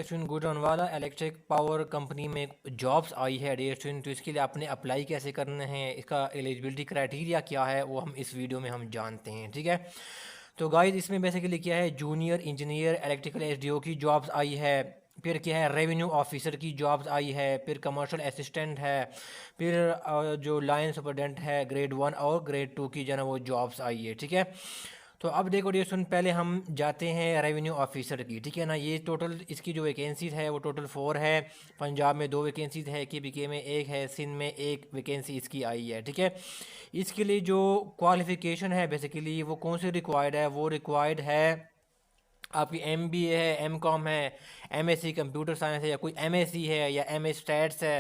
Student Gujranwala electric power company में jobs आई है dear student. तो इसके लिए आपने अप्लाई कैसे करना है, इसका एलिजिबिलिटी क्राइटेरिया क्या है, वो हम इस वीडियो में हम जानते हैं। ठीक है, तो गाइस इसमें बेसिकली क्या है, जूनियर इंजीनियर इलेक्ट्रिकल एसडीओ की जॉब्स आई है, फिर क्या है रेवेन्यू ऑफिसर की जॉब्स आई है, फिर कमर्शियल असिस्टेंट है, फिर जो लाइन सुपरडेंट है ग्रेड 1 और ग्रेड 2 की जो है वो जॉब्स आई है। ठीक है, तो अब देखो डियर स्टूडेंट, पहले हम जाते हैं रेवेन्यू ऑफिसर की। ठीक है ना, ये टोटल इसकी जो वैकेंसीज है वो टोटल 4 है। पंजाब में 2 वैकेंसीज है, KPK में 1 है, सिंध में 1 वैकेंसी इसकी आई है। ठीक है, इसके लिए जो क्वालिफ़िकेशन है बेसिकली वो कौन सी रिक्वायर्ड है, वो रिक्वायर्ड है आपकी MBA है, MCOM है, MSc कंप्यूटर साइंस है, या कोई MSc है, या MS स्टैट्स है,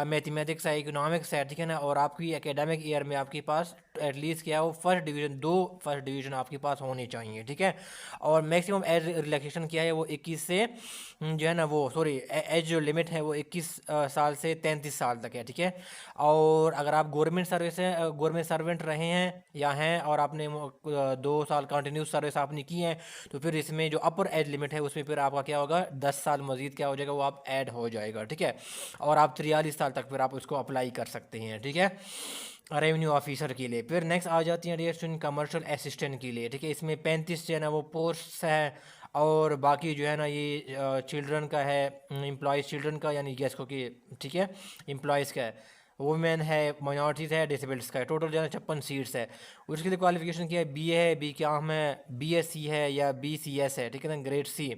मैथमेटिक्स है, इकोनॉमिक्स है। ठीक है ना, और आपकी एकेडमिक ईयर में आपके पास एटलीस्ट क्या है वो फर्स्ट डिवीज़न 2 फर्स्ट डिवीज़न आपके पास होने चाहिए। ठीक है, और मैक्सिमम एज रिलैक्सेशन क्या है वो 21 से जो है ना वो सॉरी एज जो लिमिट है वो 21 साल से 33 साल तक है। ठीक है, और अगर आप गवर्नमेंट सर्वेंट रहे हैं या हैं और आपने 2 साल कंटिन्यूस सर्विस आपने की है, तो फिर इसमें जो अपर एज लिमिट है उसमें फिर आपका क्या होगा 10 साल मजीद क्या हो जाएगा, वो आप ऐड हो जाएगा। ठीक है, और आप 43 साल तक फिर आप उसको अप्लाई कर सकते हैं। ठीक है, रेवेन्यू ऑफिसर के लिए। फिर नेक्स्ट आ जाती हैं डियर स्टूडेंट कमर्शियल असिस्टेंट के लिए। ठीक है, इसमें 35 जो है ना वो पोस्ट है, और बाकी जो है ना ये चिल्ड्रन का है, एम्प्लॉयज़ चिल्ड्रन का यानी गेस्ट को कि ठीक है एम्प्लॉयज़ का है, वुमेन है, माइनॉरिटीज़ है, डिसेबल्स का है। टोटल जो है 56 सीट्स है। उसके लिए क्वालिफिकेशन क्या है, BA है, बी क्या हम है, BSc है या BCS है। ठीक है ना, ग्रेड C।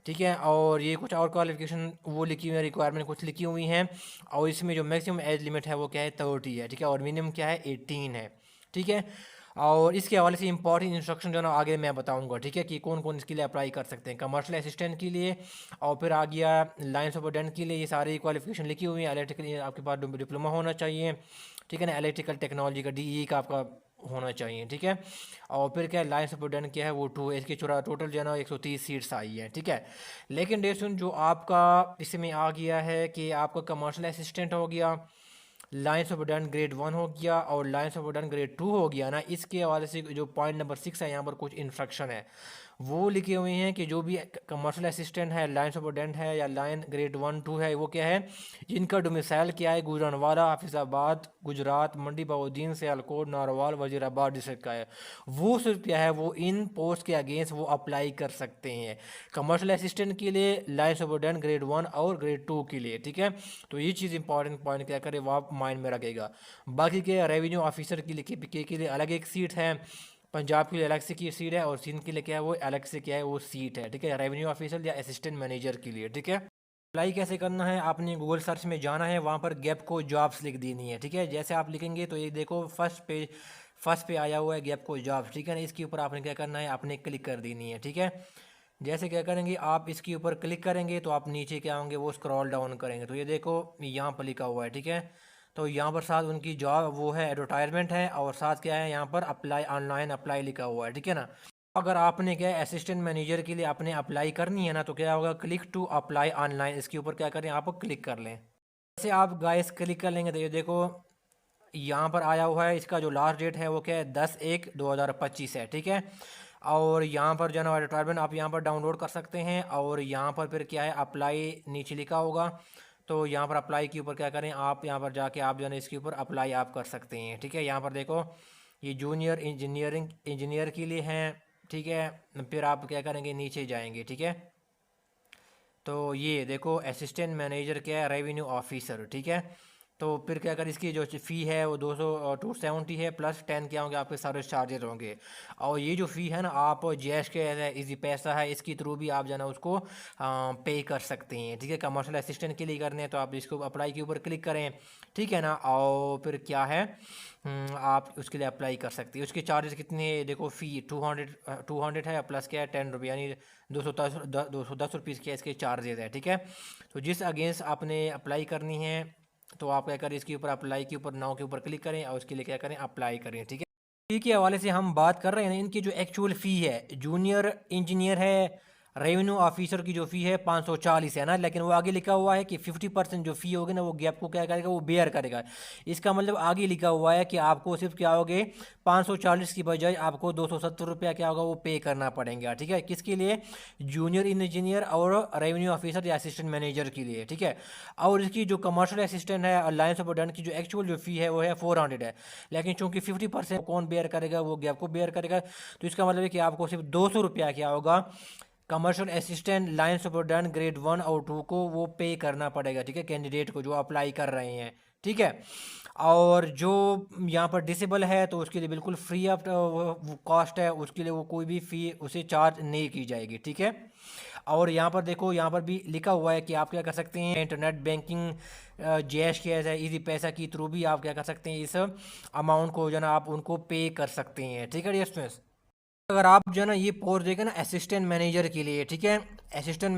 ठीक है, और ये कुछ और क्वालिफिकेशन वो लिखी हुई है, रिक्वायरमेंट कुछ लिखी हुई हैं, और इसमें जो मैक्सिमम एज लिमिट है वो क्या है 30 है। ठीक है, और मिनिमम क्या है 18 है। ठीक है, और इसके हवाले से इंपॉर्टेंट इंस्ट्रक्शन जो है ना आगे मैं बताऊंगा। ठीक है, कि कौन कौन इसके लिए अप्लाई कर सकते हैं, कमर्शियल असिस्टेंट के लिए, और फिर आ गया लाइन सुपरडेंट के लिए। ये सारी क्वालिफिकेशन लिखी हुई है। इलेक्ट्रिकल आपके पास डिप्लोमा होना चाहिए। ठीक है ना, इलेक्ट्रिकल टेक्नोलॉजी का DE का आपका होना चाहिए। ठीक है, और फिर क्या है लाइन सुपरडेंट क्या है वो 2 है। इसकी चुरा टोटल जो है ना 130 सीट्स आई है। ठीक है, लेकिन डेसन जो आपका इसमें आ गया है कि आपका कमर्शियल असिस्टेंट हो गया, लाइन सुपरडेंट ग्रेड 1 हो गया, और लाइन सुपरडेंट ग्रेड 2 हो गया ना, इसके हवाले से जो पॉइंट नंबर 6 है यहाँ पर कुछ इंस्ट्रक्शन है वो लिखे हुए हैं कि जो भी कमर्शियल असिस्टेंट है, लाइन सुपरडेंट है या लाइन ग्रेड 1 2 है, वो क्या है जिनका डोमिसाइल क्या है गुजरानवाला, हाफिज़ाबाद, गुजरात, मंडी बहाउद्दीन, सियालकोट, नारवाल, वजीराबाद डिस्ट्रिक्ट का है, वो सिर्फ क्या है वो इन पोस्ट के अगेंस्ट वो अप्लाई कर सकते हैं। कमर्शियल असिस्टेंट के लिए, लाइन सुपरडेंट ग्रेड 1 और ग्रेड 2 के लिए। ठीक है, तो ये चीज़ इंपॉर्टेंट पॉइंट क्या करे वो आप माइंड में रखेगा। बाकी के रेवेन्यू ऑफिसर के लिए KPK के लिए अलग एक सीट है, पंजाब के लिए अलग से की सीट है, और सिंध के लिए क्या है वो अलग से क्या है वो सीट है। ठीक है, रेवेन्यू ऑफिसर या असिस्टेंट मैनेजर के लिए। ठीक है, अप्लाई कैसे करना है, आपने गूगल सर्च में जाना है, वहाँ पर गैप को जॉब्स लिख देनी है। ठीक है, जैसे आप लिखेंगे तो ये देखो फर्स्ट पे आया हुआ है गैप को जॉब्स। ठीक है ना, इसके ऊपर आपने क्या करना है, आपने क्लिक कर देनी है। ठीक है, जैसे क्या करेंगे आप इसके ऊपर क्लिक करेंगे तो आप नीचे क्या होंगे वो स्क्रॉल डाउन करेंगे तो ये देखो यहाँ पर लिखा हुआ है। ठीक है, तो यहाँ पर साथ उनकी जॉब वो है एडवर्टाइजमेंट है, और साथ क्या है यहाँ पर अप्लाई ऑनलाइन अप्लाई लिखा हुआ है। ठीक है ना, अगर आपने क्या असिस्टेंट मैनेजर के लिए आपने अप्लाई करनी है ना, तो क्या होगा क्लिक टू अप्लाई ऑनलाइन, इसके ऊपर क्या करें आप क्लिक कर लें। जैसे आप गाइस क्लिक कर लेंगे तो ये देखो यहाँ पर आया हुआ है, इसका जो लास्ट डेट है वो क्या है 10/1/2025 है। ठीक है, और यहाँ पर जो है ना एडवर्टाइजमेंट आप यहाँ पर डाउनलोड कर सकते हैं, और यहाँ पर फिर क्या है अप्लाई नीचे लिखा होगा, तो यहाँ पर अप्लाई के ऊपर क्या करें आप यहाँ पर जाके आप जो है ना इसके ऊपर अप्लाई आप कर सकते हैं। ठीक है, यहाँ पर देखो ये जूनियर इंजीनियर के लिए हैं। ठीक है, फिर आप क्या करेंगे नीचे जाएंगे। ठीक है, तो ये देखो असिस्टेंट मैनेजर क्या है रेवेन्यू ऑफिसर। ठीक है, तो फिर क्या कर इसकी जो फ़ी है वो 270 है, प्लस 10 क्या होंगे आपके सर्विस चार्जेस होंगे, और ये जो फ़ी है ना आप जैश के इजी पैसा है इसके थ्रू भी आप जाना उसको पे कर सकते हैं। ठीक है, कमर्शियल असिस्टेंट के लिए करने हैं तो आप इसको अप्लाई के ऊपर क्लिक करें। ठीक है ना, और फिर क्या है आप उसके लिए अप्लाई कर सकते हैं। उसके चार्जेस कितने देखो, फ़ी 200 है, प्लस क्या है 10 रुपये यानी 210 रुपीज़ के इसके चार्जेस है। ठीक है, तो जिस अगेंस्ट आपने अप्लाई करनी है तो आप क्या करें इसके ऊपर अप्लाई के ऊपर नाउ के ऊपर क्लिक करें और उसके लिए क्या करें अप्लाई करें। ठीक है, फ़ी के हवाले से हम बात कर रहे हैं ना, इनकी जो एक्चुअल फ़ी है जूनियर इंजीनियर है रेवेन्यू ऑफिसर की जो फ़ी है 540 है ना, लेकिन वो आगे लिखा हुआ है कि 50% जो फ़ी होगी ना वो गैप को क्या करेगा, वो बेयर करेगा। इसका मतलब आगे लिखा हुआ है कि आपको सिर्फ क्या होगे, 540 की बजाय आपको 270 रुपया क्या होगा वो पे करना पड़ेगा। ठीक है, किसके लिए, जूनियर इंजीनियर और रेवेन्यू ऑफिसर या असिस्टेंट मैनेजर के लिए। ठीक है, और इसकी जो कमर्शियल असिस्टेंट है अलायंस ऑफ डन की जो एक्चुअल जो फ़ी है वो है 400 है, लेकिन चूंकि 50% कौन बेयर करेगा, वो गैप को बेयर करेगा। तो इसका मतलब है कि आपको सिर्फ 200 रुपया क्या होगा, commercial assistant line superintendent grade 1 और 2 को वो पे करना पड़ेगा। ठीक है, कैंडिडेट को जो अप्लाई कर रहे हैं। ठीक है, और जो यहाँ पर डिसेबल है तो उसके लिए बिल्कुल फ्री ऑफ कॉस्ट है, उसके लिए वो कोई भी फ़ी उसे चार्ज नहीं की जाएगी। ठीक है, और यहाँ पर देखो, यहाँ पर भी लिखा हुआ है कि आप क्या कर सकते हैं, इंटरनेट बैंकिंग, जैश कैश है, इजी पैसा की थ्रू भी आप क्या कर सकते हैं, इस अमाउंट को जो है ना आप उनको पे कर सकते हैं। ठीक है डियर स्टूडेंट्स, अगर आप जो है ना ये पोस्ट देखें ना असिस्टेंट मैनेजर के लिए, ठीक है, असिस्टेंट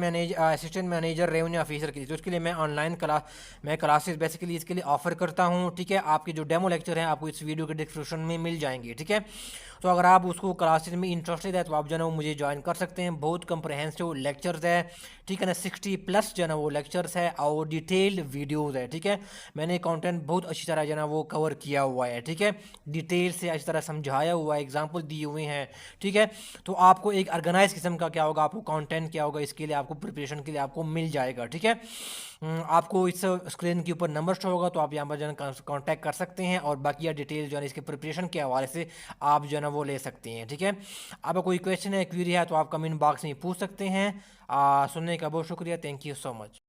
मैनेजर रेवेन्यू ऑफिसर के लिए, तो उसके लिए मैं क्लासेस बेसिकली इसके लिए ऑफर करता हूँ। ठीक है, आपके जो डेमो लेक्चर हैं आपको इस वीडियो के डिस्क्रिप्शन में मिल जाएंगे। ठीक है, तो अगर आप उसको क्लासेस में इंटरेस्टेड है तो आप जो है ना वो मुझे ज्वाइन कर सकते हैं। बहुत कंप्रहेंसिव लेक्चर्स है, ठीक है ना, 60+ जो है ना वो लेक्चर्स है और डिटेल्ड वीडियोज़ है। ठीक है, मैंने कंटेंट बहुत अच्छी तरह जो है ना वो कवर किया हुआ है। ठीक है, डिटेल से अच्छी तरह समझाया हुआ है, एग्जाम्पल दिए हुए हैं। ठीक है, तो आपको एक ऑर्गेनाइज किस्म का क्या होगा, आपको कंटेंट क्या होगा, इसके लिए आपको प्रिपरेशन के लिए आपको मिल जाएगा। ठीक है, आपको इस स्क्रीन के ऊपर नंबर शो होगा, तो आप यहाँ पर जो है कॉन्टैक्ट कर सकते हैं और बाकी डिटेल जो है इसके प्रिपरेशन के हवाले से आप जो है ना वो ले सकते हैं। ठीक है, आपका कोई क्वेश्चन है, क्वेरी है तो आप कमेंट बॉक्स में पूछ सकते हैं। सुनने का बहुत शुक्रिया, थैंक यू सो मच।